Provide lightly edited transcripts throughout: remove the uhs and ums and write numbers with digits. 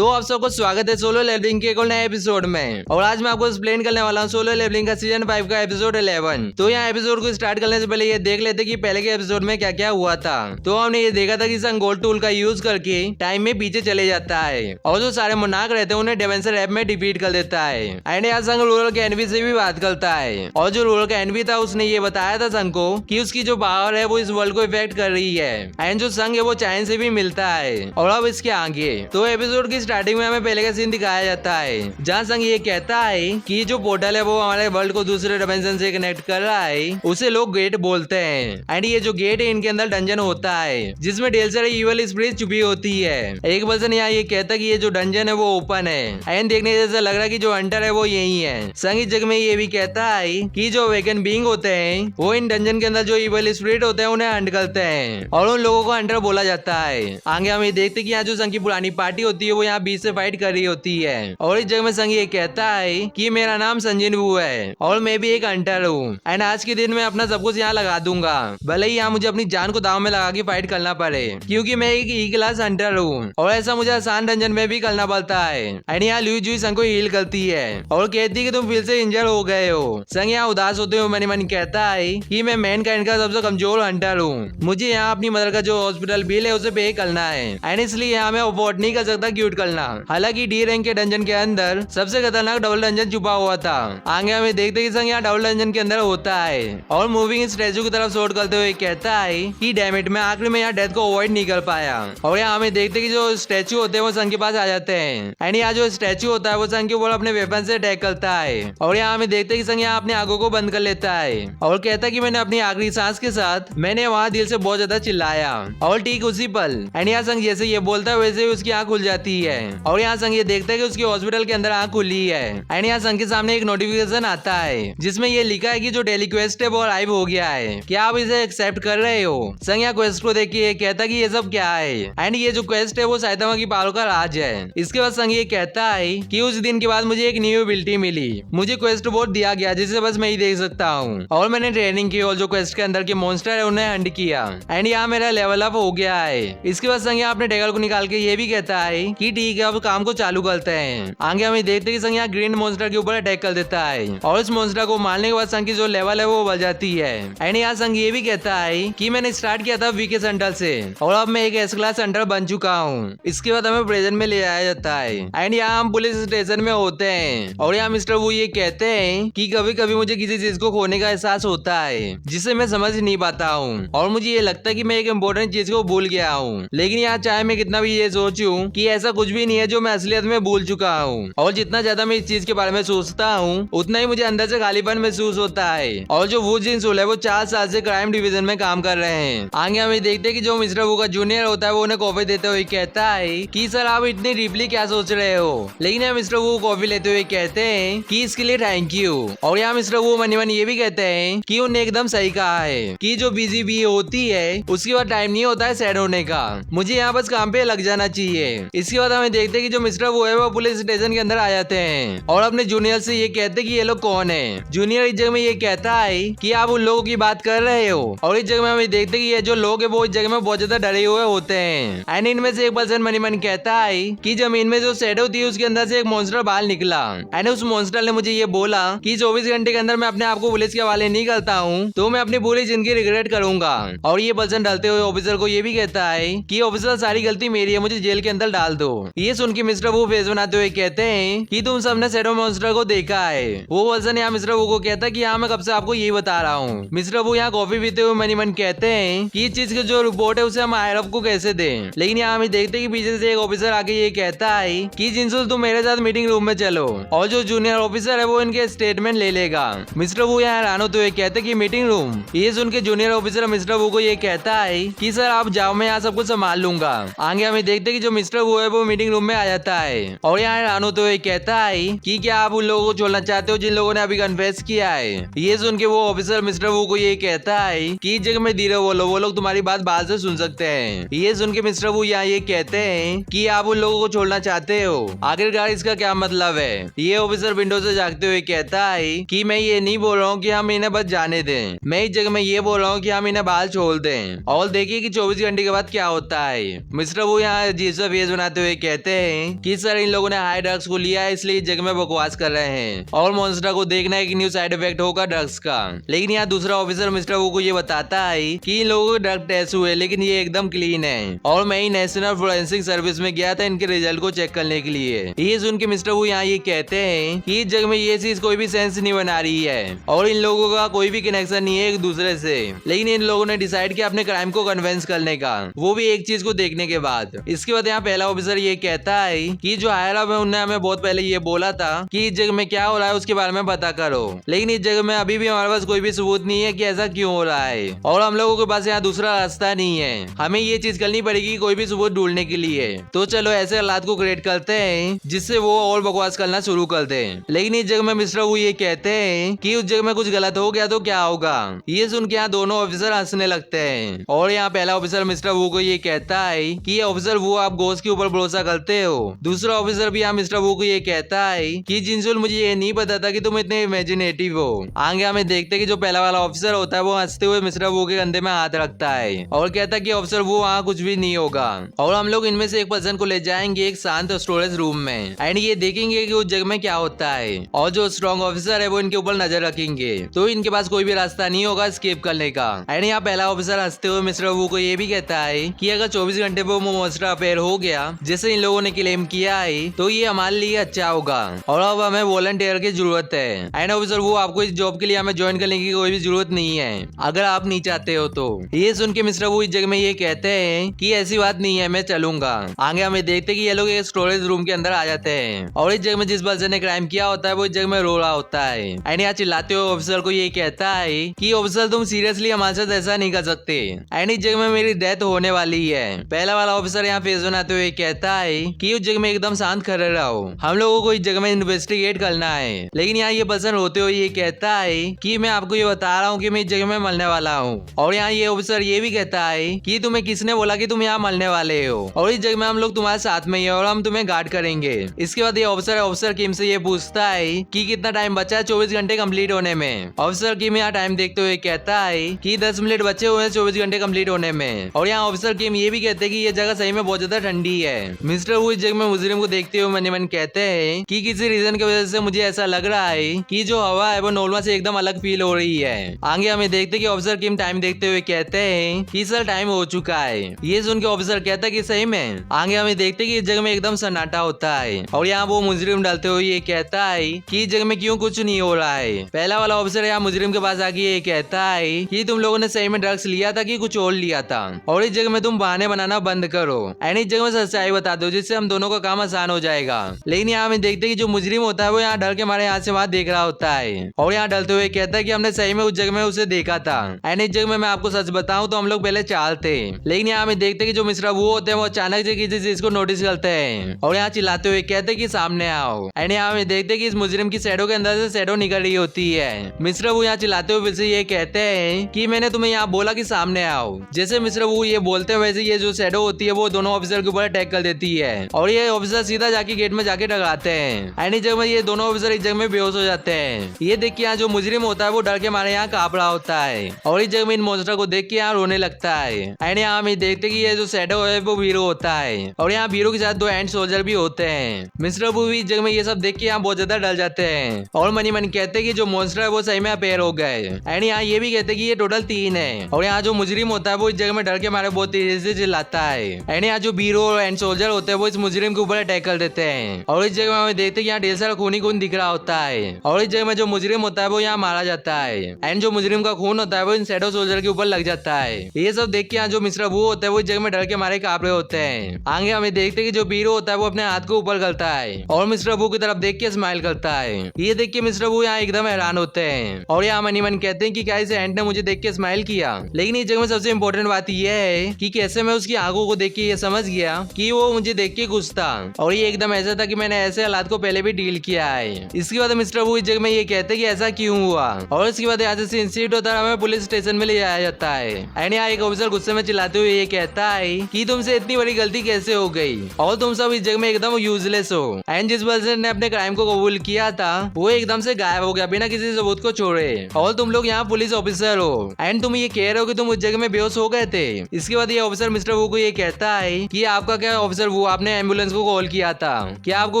तो आप सबको स्वागत है सोलो लेवलिंग के एक और नए एपिसोड में। और आज मैं आपको एक्सप्लेन करने वाला हूँ सोलो लेवलिंग का सीजन 5 का एपिसोड 11। तो यहाँ एपिसोड को स्टार्ट करने से पहले ये देख लेते कि पहले के एपिसोड में क्या क्या हुआ था। तो हमने ये देखा था कि सन गोल्ड टूल का यूज करके टाइम में पीछे चले जाता है और जो सारे मुनाक रहते हैं उन्हें डेवेंसर ऐप में डिफीट कर देता है। एंड यहाँ संग रूरल के एनवी से भी बात करता है और जो रूरल का एनवी था उसने ये बताया था संग को कि उसकी जो पावर है वो इस वर्ल्ड को इफेक्ट कर रही है। एंड जो संग है वो चाइन से भी मिलता है। और अब इसके आगे तो एपिसोड की स्टार्टिंग में हमें पहले का सीन दिखाया जाता है जहाँ संग ये कहता है कि जो पोर्टल है वो हमारे वर्ल्ड को दूसरे डायमेंशन से कनेक्ट कर रहा है, उसे लोग गेट बोलते हैं। एंड ये जो गेट है इनके अंदर डंजन होता है जिसमें ढेर सारी इवल स्पिरिट छुपी होती है। एक पर्सन यहाँ ये कहता है कि ये जो डंजन है वो ओपन है एंड देखने जैसा लग रहा है कि जो हंटर है वो यही है। संग इस जगह में ये भी कहता है कि जो वेकन बीइंग होते हैं वो इन डंजन के अंदर जो इवल स्पिरिट होते हैं उन्हें हंट करते हैं और उन लोगों को हंटर बोला जाता है। आगे हम ये देखते कि यहाँ जो संग की पुरानी पार्टी होती है वो यहाँ बीच से फाइट कर रही होती है और इस जगह में संग ये कहता है कि मेरा नाम संजीन वू है और मैं भी एक हंटर हूँ एंड आज के दिन मैं अपना सब कुछ यहाँ लगा दूंगा, भले ही यहाँ मुझे अपनी जान को दांव में लगा के फाइट करना पड़े क्योंकि मैं एक ई क्लास हंटर हूँ और ऐसा मुझे आसान डंजन में भी करना पड़ता है। एंड यहाँ ल्यू जुई संग को हील करती है और कहती है कि तुम फिर से इंजर हो गए हो। संग यहाँ उदास होते हुए मन मन कहता है कि मैं मैन काइंड का सबसे कमजोर हंटर हूँ, मुझे यहाँ अपनी मदर का जो हॉस्पिटल बिल है उसे पे करना है एंड इसलिए यहाँ मैं अफोर्ड नहीं कर सकता क्यूट करना। हालांकि डी रैंक के डंजन के अंदर सबसे खतरनाक डबल डंजन छुपा हुआ था। आगे हमें देखते कि संग यहाँ डबल डंजन के अंदर होता है और मूविंग स्टैचू की तरफ शॉट करते हुए कहता है कि डैम इट, मैं आखिर में यहाँ डेथ को अवॉइड नहीं कर पाया। और यहाँ हमें देखते कि जो स्टैचू होते हैं वो संग के पास आ जाते हैं एंड यहाँ जो स्टैचू होता है वो संग के ऊपर अपने वेपन से अटैक करता है और यहाँ हमें देखते कि संग यहाँ अपनी आंखों को बंद कर लेता है और कहता है कि मैंने अपनी आखिरी सांस के साथ मैंने वहाँ दिल से बहुत ज्यादा चिल्लाया और ठीक उसी पल एंड यहाँ संग जैसे ये बोलता है वैसे ही उसकी आंख खुल जाती है और यहाँ संग ये देखता है कि उसकी हॉस्पिटल के अंदर आंख खुली है। एंड यहाँ संग के सामने एक नोटिफिकेशन आता है जिसमें ये लिखा है कि जो डेली क्वेस्ट है वो लाइव हो गया है, क्या आप इसे एक्सेप्ट कर रहे हो। संग यहाँ क्वेस्ट को देख के कहता है कि ये सब क्या है एंड ये जो क्वेस्ट है वो साइतामा की पावर का राज है। इसके बाद संग ये कहता है कि उस दिन के बाद मुझे एक न्यू एबिलिटी मिली, मुझे क्वेस्ट बोर्ड दिया गया जिसे बस मैं ही देख सकता हूँ और मैंने ट्रेनिंग की और जो क्वेस्ट के अंदर के मॉन्स्टर है उन्हें हंट किया एंड यहाँ मेरा लेवल अप हो गया है। इसके बाद संग यहाँ अपने डेगर को निकाल के ये भी कहता है कि ठीक है अब काम को चालू करते हैं। आगे हमें देखते कि संग यहाँ ग्रीन मॉन्स्टर के ऊपर अटैक कर देता है और इस मॉन्स्टर को मारने के बाद संग की जो लेवल है वो बढ़ जाती है। एंड यहाँ संग ये भी कहता है कि मैंने स्टार्ट किया था वीकेस्ट हंटर से और अब मैं एक एस क्लास हंटर बन चुका हूँ। इसके बाद हमें प्रेजेंट में ले आया जाता है एंड यहाँ हम पुलिस स्टेशन में होते हैं और यहाँ मिस्टर वो ये कहते हैं कि कभी कभी मुझे किसी चीज को खोने का एहसास होता है जिसे मैं समझ नहीं पाता हूँ और मुझे ये लगता है कि मैं एक इम्पोर्टेंट चीज को भूल गया हूँ, लेकिन यहाँ चाहे मैं कितना भी ये सोचूं कि ऐसा कुछ भी नहीं है जो मैं असलियत में भूल चुका हूँ और जितना ज्यादा मैं इस चीज के बारे में सोचता हूँ उतना ही मुझे अंदर से खालीपन महसूस होता है। और जो वू जिन सोल है वो 4 साल से क्राइम डिवीजन में काम कर रहे हैं। आगे हमें देखते हैं कि जो मिस्टर वू का जूनियर होता है वो उन्हें कॉफी देते हुए कहता है कि सर आप इतनी डीपली क्या सोच रहे हो, लेकिन यहाँ मिस्टर वू कॉफी लेते हुए कहते हैं कि इसके लिए थैंक यू। और यहाँ मिस्टर वू मनी मन ये भी कहते हैं कि उन्हें एकदम सही कहा है कि जो बिजी भी होती है उसके बाद टाइम नहीं होता है सैड होने का, मुझे यहाँ बस काम पे लग जाना चाहिए। इसके बाद हमें देखते हैं कि जो मिस्टर वो है वो पुलिस स्टेशन के अंदर आ जाते हैं और अपने जूनियर से ये कहते हैं कि ये लोग कौन है। जूनियर इस जगह में ये कहता है कि आप उन लोगों की बात कर रहे हो और इस जगह में हमें देखते हैं कि ये जो लोग है वो इस जगह में बहुत ज्यादा डरे हुए होते हैं। एंड इनमें से एक पर्सन मनी मन कहता है कि जमीन में जो शैडो थी उसके अंदर से एक मॉन्स्टर बाहर निकला एंड उस मॉन्स्टर ने मुझे ये बोला कि 24 घंटे के अंदर मैं अपने आप को पुलिस के हवाले नहीं करता हूँ तो मैं अपनी पूरी जिंदगी रिग्रेट करूंगा। और ये पर्सन डलते हुए ऑफिसर को ये भी कहता है कि ऑफिसर सारी गलती मेरी है, मुझे जेल के अंदर डाल दो। ये सुन के मिस्टर वो फेस बनाते हुए कहते हैं कि तुम सबने शैडो मॉन्स्टर को देखा है। वो पर्सन यहाँ मिस्टर वो को कहता है कि हाँ मैं कब से आपको यही बता रहा हूँ। मिस्टर वो यहाँ कॉफी पीते हुए मनी मन कहते हैं कि इस चीज की जो रिपोर्ट है उसे हम आयरफ को कैसे दें, लेकिन यहाँ हम देखते हैं कि पीछे से एक ऑफिसर आके ये कहता है कि जिनसुल तुम मेरे साथ मीटिंग रूम में चलो और जो जूनियर ऑफिसर है वो इनके स्टेटमेंट ले लेगा। मिस्टर वो यहाँ हैरान होते हुए कहते हैं कि मीटिंग रूम। ये सुन के जूनियर ऑफिसर मिस्टर वो को ये कहता है कि सर आप जाओ मैं यहाँ सब कुछ संभाल लूंगा। आगे हमें देखते हैं कि जो मिस्टर वो है वो मीटिंग रूम में आ जाता है और यहाँ हैरान होते हुए कहता है कि क्या आप उन लोगों को छोड़ना चाहते हो जिन लोगों ने अभी कन्फेस किया है। ये सुन के वो ऑफिसर मिस्टर वो को ये कहता है कि इस जगह में धीरे बोलो, वो लोग तुम्हारी बात बाहर से सुन सकते हैं। ये सुन के मिस्टर वो यहाँ ये कहते हैं कि आप उन लोगों को छोड़ना चाहते हो, आखिरकार इसका क्या मतलब है। ये ऑफिसर विंडो से झांकते हुए कहता है कि मैं ये नहीं बोल रहा हूँ कि हम इन्हें बस जाने दें, मैं इस जगह में ये बोल रहा हूँ कि हम इन्हें बाहर छोड़ दें और देखिए कि 24 घंटे के बाद क्या होता है। मिस्टर वो यहाँ अजीब सा फेस बनाते हुए कहते हैं कि सर इन लोगों ने हाई ड्रग्स को लिया है इसलिए इस जगह में बकवास कर रहे हैं और मॉन्स्टर को देखना है कि न्यू साइड इफेक्ट होगा ड्रग्स का। लेकिन यहाँ दूसरा ऑफिसर मिस्टर वू को ये बताता है कि इन लोगों के ड्रग टेस्ट हुए लेकिन ये एकदम क्लीन है और मैं ही नेशनल फोरेंसिक सर्विस में गया था इनके रिजल्ट को चेक करने के लिए। ये सुन के मिस्टर वू यहाँ ये कहते हैं कि इस जगह में ये चीज कोई भी सेंस नहीं बना रही है और इन लोगों का कोई भी कनेक्शन नहीं है एक दूसरे से। लेकिन इन लोगों ने डिसाइड किया अपने क्राइम को कन्विंस करने का, वो भी एक चीज को देखने के बाद। इसके बाद यहाँ पहला ऑफिसर ये कहता है कि जो हायर अप है उन्होंने हमें बहुत पहले ये बोला था कि इस जगह में क्या हो रहा है उसके बारे में पता करो, लेकिन इस जगह में अभी भी हमारे पास कोई भी सबूत नहीं है कि ऐसा क्यों हो रहा है और हम लोगों के पास यहाँ दूसरा रास्ता नहीं है, हमें ये चीज करनी पड़ेगी कोई भी सबूत ढूंढने के लिए। तो चलो ऐसे हालात को क्रिएट करते हैं जिससे वो और बकवास करना शुरू कर दे। लेकिन इस जगह में मिस्टर वू ये कहते हैं कि उस जगह में कुछ गलत हो गया तो क्या होगा। ये सुन के यहाँ दोनों ऑफिसर हंसने लगते हैं और यहाँ पहला ऑफिसर मिस्टर वू को ये कहता है कि ऑफिसर वू आप गोश्त के ऊपर भरोसा करते हो। दूसरा ऑफिसर भी यहाँ मिस्टर वू को ये कहता है कि जिनसुल मुझे ये नहीं पता था कि तुम इतने इमेजिनेटिव हो। आगे हमें देखते कि जो पहला वाला ऑफिसर होता है वो हंसते हुए मिस्टर वू के कंधे में हाथ रखता है और कहता है कि ऑफिसर वू वहाँ कुछ भी नहीं होगा और हम लोग इनमें से एक पर्सन को ले जाएंगे एक शांत स्टोरेज रूम में एंड ये देखेंगे कि उस जगह में क्या होता है और जो स्ट्रॉन्ग ऑफिसर है वो इनके ऊपर नजर रखेंगे तो इनके पास कोई भी रास्ता नहीं होगा एस्केप करने का। एंड यहाँ पहला ऑफिसर हंसते हुए मिस्टर वू को ये भी कहता है कि अगर 24 घंटे पे वो मॉन्स्टर अपेयर हो गया जैसे इन लोगों ने क्लेम किया है तो ये हमारे लिए अच्छा होगा और अब हमें वॉलंटियर की जरूरत है। एंड ऑफिसर वो आपको इस जॉब के लिए हमें ज्वाइन करने की कोई भी जरूरत नहीं है अगर आप नहीं चाहते हो तो। ये सुन के मिस्टर वू इस जगह में ये कहते हैं कि ऐसी बात नहीं है मैं चलूंगा। आगे हमें देखते कि ये लोग एक स्टोरेज रूम के अंदर आ जाते हैं और इस जगह में जिस पर्सन ने क्राइम किया होता है वो इस जगह में रो रहा होता है। एंड यहाँ चिल्लाते हुए ऑफिसर को ये कहता है कि ऑफिसर तुम सीरियसली हमारे साथ ऐसा नहीं कर सकते एंड इस जगह में मेरी डेथ होने वाली है। पहला वाला ऑफिसर यहाँ फेस बनाते हुए कहता है कि उस जगह में एकदम शांत खड़े रहो, हम लोगों को इस जगह में इन्वेस्टिगेट करना है। लेकिन यहाँ ये पर्सन रोते हुए ये कहता है कि मैं आपको ये बता रहा हूँ कि मैं इस जगह में मरने वाला हूँ। और यहाँ ये ऑफिसर ये भी कहता है कि तुम्हें किसने बोला कि तुम यहाँ मरने वाले हो और इस जगह में हम लोग तुम्हारे साथ में ही है और हम तुम्हें गार्ड करेंगे। इसके बाद ये ऑफिसर किम से ये पूछता है कि कितना टाइम बचा है 24 घंटे कंप्लीट होने में। ऑफिसर किम यहाँ टाइम देखते हुए कहता है कि 10 मिनट बचे हुए हैं 24 घंटे कंप्लीट होने में। और यहाँ ऑफिसर किम ये भी कहते हैं कि ये जगह सही में बहुत ज्यादा ठंडी है। मिस्टर वू इस जगह में मुजरिम को देखते हुए मन मन कहते हैं कि किसी रीजन की वजह से मुझे ऐसा लग रहा है कि जो हवा है वो नॉर्मल से एकदम अलग फील हो रही है। आगे हमें देखते कि ऑफिसर किम टाइम देखते हुए कहते हैं कि सर टाइम हो चुका है। ये सुन के ऑफिसर कहता है कि सही में। आगे हमें देखते कि इस जगह में एकदम सन्नाटा होता है और यहाँ वो मुजरिम डालते हुए ये कहता है कि इस जगह में क्यों कुछ नहीं हो रहा है। पहला वाला ऑफिसर यहाँ मुजरिम के पास आके ये कहता है कि तुम लोगों ने सही में ड्रग्स लिया था कि कुछ और लिया था और इस जगह में तुम बहाने बनाना बंद करो एंड इस जगह में सच्चाई बता दो जिससे हम दोनों का काम आसान हो जाएगा। लेकिन यहाँ हमें देखते कि जो मुजरिम होता है वो यहाँ डर के मारे यहाँ से वहाँ देख रहा होता है और यहाँ डरते हुए कहता है कि हमने सही में उस जगह में उसे देखा था एंड इस जगह में मैं आपको सच बताऊं तो हम लोग पहले चाल थे। लेकिन यहाँ हमें देखते कि जो मिश्रा वो होते हैं वो अचानक से किसी चीज को नोटिस करते हैं और यहाँ चिल्लाते हुए कहते कि सामने आओ एंड यहाँ हमें देखते कि इस मुजरिम की शैडो के अंदर से शैडो निकल रही होती है। मिश्रा वो यहाँ चिल्लाते हुए फिर से ये कहते हैं कि मैंने तुम्हें यहाँ बोला कि सामने आओ। जैसे मिश्रा वो ये बोलते हैं वैसे ये जो शैडो होती है वो दोनों ऑफिसर के ऊपर अटैक कर देती है और ये ऑफिसर सीधा जाके गेट में जाके टकराते हैं एंड इस जगह में ये दोनों ऑफिसर इस जगह में बेहोश हो जाते हैं। ये देख के यहाँ जो मुजरिम होता है वो डर के मारे यहाँ कांप रहा होता है और इस जगह में इन मॉन्स्टर को देख के यहाँ रोने लगता है एंड यहाँ हम देखते कि ये जो शैडो है वो वीरो होता है और यहाँ वीरो के साथ 2 एंड सोल्जर भी होते हैं। मिस्टर बू भी इस जगह में ये सब देख के यहाँ बहुत ज्यादा डर जाते हैं और मनी मन कहते हैं कि जो मॉन्स्टर है वो सही में अपेयर हो गए एंड यहाँ ये भी कहते हैं कि ये टोटल 3 है और यहाँ जो मुजरिम होता है वो इस जगह में डर के मारे बहुत तेजी से चिल्लाता है एंड यहाँ जो वीरो एंड सोल्जर होते हैं वो इस मुजरिम के ऊपर अटैक कर देते हैं और इस जगह में हमें देखते हैं कि यहाँ ढेर सारा खून ही खून दिख रहा होता है और इस जगह में जो मुजरिम होता है वो यहाँ मारा जाता है एंड जो मुजरिम का खून होता है वो इन शैडो सोल्जर के ऊपर लग जाता है। ये सब देख के यहाँ जो मिस्टर बू होता है वो इस जगह में डर के मारे कांप रहे होते हैं। आगे हमें देखते कि जो वीरो होता है वो अपने हाथ को ऊपर करता है और मिस्टर बू की तरफ देख के स्माइल करता है। ये देख के मिस्टर बू यहाँ एकदम हैरान होते हैं और यहाँ मनी मन कहते हैं कि क्या इस एंट ने मुझे देख के स्माइल किया। लेकिन इस जगह में सबसे इम्पोर्टेंट बात यह है कि कैसे मैं उसकी आंखों को देख के ये समझ गया कि वो मुझे देख के खुश था और ये एकदम ऐसा था कि मैंने ऐसे हालात को पहले भी डील किया है। इसके बाद मिस्टर बू इस जगह में ये कहते हैं कि ऐसा क्यों हुआ और इसके बाद यहाँ से इंसिडेंट होता है हमें पुलिस स्टेशन में ले जाया जाता है एंड यहाँ एक ऑफिसर गुस्से में चिल्लाते हुए ये कहता है कि तुमसे इतनी बड़ी गलती कैसे हो गई और तुम सब इस जगह में एकदम यूजलेस हो एंड जिस पर्सन ने अपने क्राइम को कबूल किया था वो एकदम से गायब हो गया बिना किसी सबूत को छोड़े और तुम लोग यहाँ पुलिस ऑफिसर हो एंड तुम ये कह रहे हो कि तुम उस जगह में बेहोश हो गए थे। इसके बाद ये ऑफिसर मिस्टर वू को ये कहता है कि आपका क्या ऑफिसर वू आपने एम्बुलेंस को कॉल किया था, क्या आपको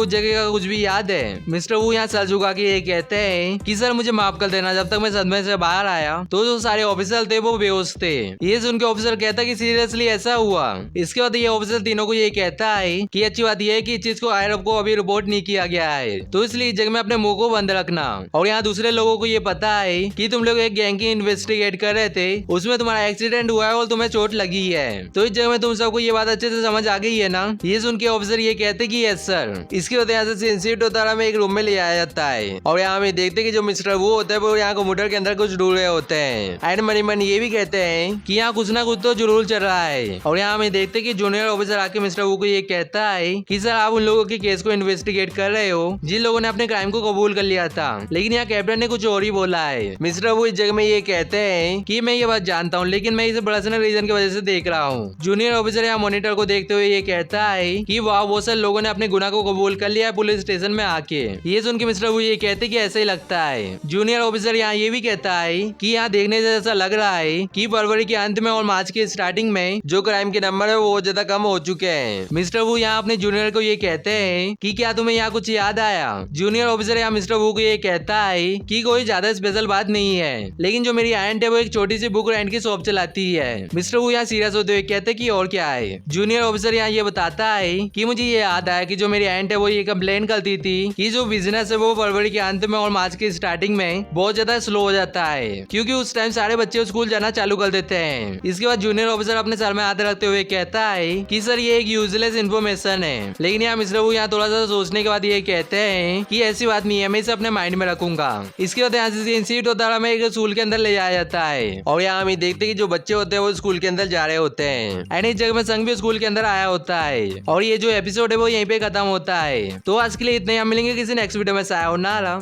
उस जगह का कुछ भी याद है? मिस्टर वू यहाँ सर झुका के ये कहते हैं कि सर मुझे माफ कर देना, जब तक मैं सदमे से बाहर आया तो जो सारे ऑफिसर थे वो बेहोश थे। ये सुन के ऑफिसर कहता है कि सीरियसली ऐसा हुआ? इसके बाद ये ऑफिसर तीनों को ये कहता है कि अच्छी बात यह है कि इस चीज को आईआरएफ को अभी रिपोर्ट नहीं किया गया है, तो इसलिए इस जगह में अपने मुंह को बंद रखना। और यहाँ दूसरे लोगों को ये पता है कि तुम लोग एक गैंग की इन्वेस्टिगेट कर रहे थे, उसमें तुम्हारा एक्सीडेंट हुआ है और तुम्हें चोट लगी है, तो इस जगह में तुम सबको ये बात अच्छे से समझ आ गई है ना? ये सुन के ऑफिसर ये कहते कि यस सर। इसके बाद यहाँ से इंस्टीट्यूट में एक रूम में ले आया जाता है और यहाँ में देखते कि जो मिस्टर वो होता है वो यहाँ कंप्यूटर के अंदर कुछ ढूंढ रहे होते हैं। एंड मनी ये भी कहते हैं कि यहाँ कुछ ना कुछ तो जरूर चल रहा है। और यहाँ में देखते कि जूनियर ऑफिसर आके मिस्टर वो को ये कहता है कि सर आप उन लोगों के केस को इन्वेस्टिगेट कर रहे हो जिन लोगों ने अपने क्राइम को कबूल कर लिया था, लेकिन यहाँ कैप्टन ने कुछ और ही बोला है। मिस्टर वो इस जगह में ये कहते हैं कि मैं ये बात जानता हूँ, लेकिन मैं इसे पर्सनल रीजन की वजह से देख रहा हूँ। जूनियर ऑफिसर यहाँ मॉनिटर को देखते हुए ये कहता है कि वाह वो सर लोगों ने अपने गुनाह को कबूल कर लिया पुलिस स्टेशन में आके। ये सुन के मिस्टर वो ये कहते कि ऐसा ही लगता है। जूनियर ऑफिसर यहाँ ये भी कहता है कि यहाँ देखने से ऐसा लग रहा है कि फरवरी के अंत में और मार्च के स्टार्टिंग में जो क्राइम के नंबर है वो ज्यादा कम हो चुके हैं। मिस्टर वू यहाँ अपने जूनियर को ये कहते हैं कि क्या तुम्हें यहाँ कुछ याद आया? जूनियर ऑफिसर यहाँ मिस्टर वू को ये कहता है कि कोई ज्यादा स्पेशल बात नहीं है, लेकिन जो मेरी आंट है वो एक छोटी सी बुक रेंट की शॉप चलाती है। मिस्टर वू यहाँ सीरियस होते हुए कहते कि और क्या है? जूनियर ऑफिसर यहाँ ये बताता है कि मुझे ये याद आया कि जो मेरी आंट है वो ये कंप्लेन करती थी कि जो बिजनेस है वो फरवरी के अंत में और मार्च की स्टार्टिंग में बहुत ज्यादा स्लो हो जाता है, क्योंकि उस टाइम सारे बच्चे स्कूल जाना चालू कर देते हैं। इसके बाद जूनियर ऑफिसर अपने सर में हाथ रखते हुए कहता है कि सर ये एक यूजलेस इन्फॉर्मेशन है, लेकिन यहाँ मिस्टर वो यहाँ थोड़ा सा सोचने के बाद ये कहते हैं कि ऐसी बात नहीं है, मैं इसे अपने माइंड में रखूंगा। इसके बाद यहाँ से इंस्टीट्यूट में एक स्कूल के अंदर ले जाया जाता है और यहाँ हम देखते हैं कि जो बच्चे होते हैं वो स्कूल के अंदर जा रहे होते हैं। एंड इस जगह में संग भी स्कूल के अंदर आया होता है और ये जो एपिसोड है वो यहीं पे खत्म होता है। तो आज के लिए इतने, हम मिलेंगे किसी नेक्स्ट वीडियो में। सायोनारा।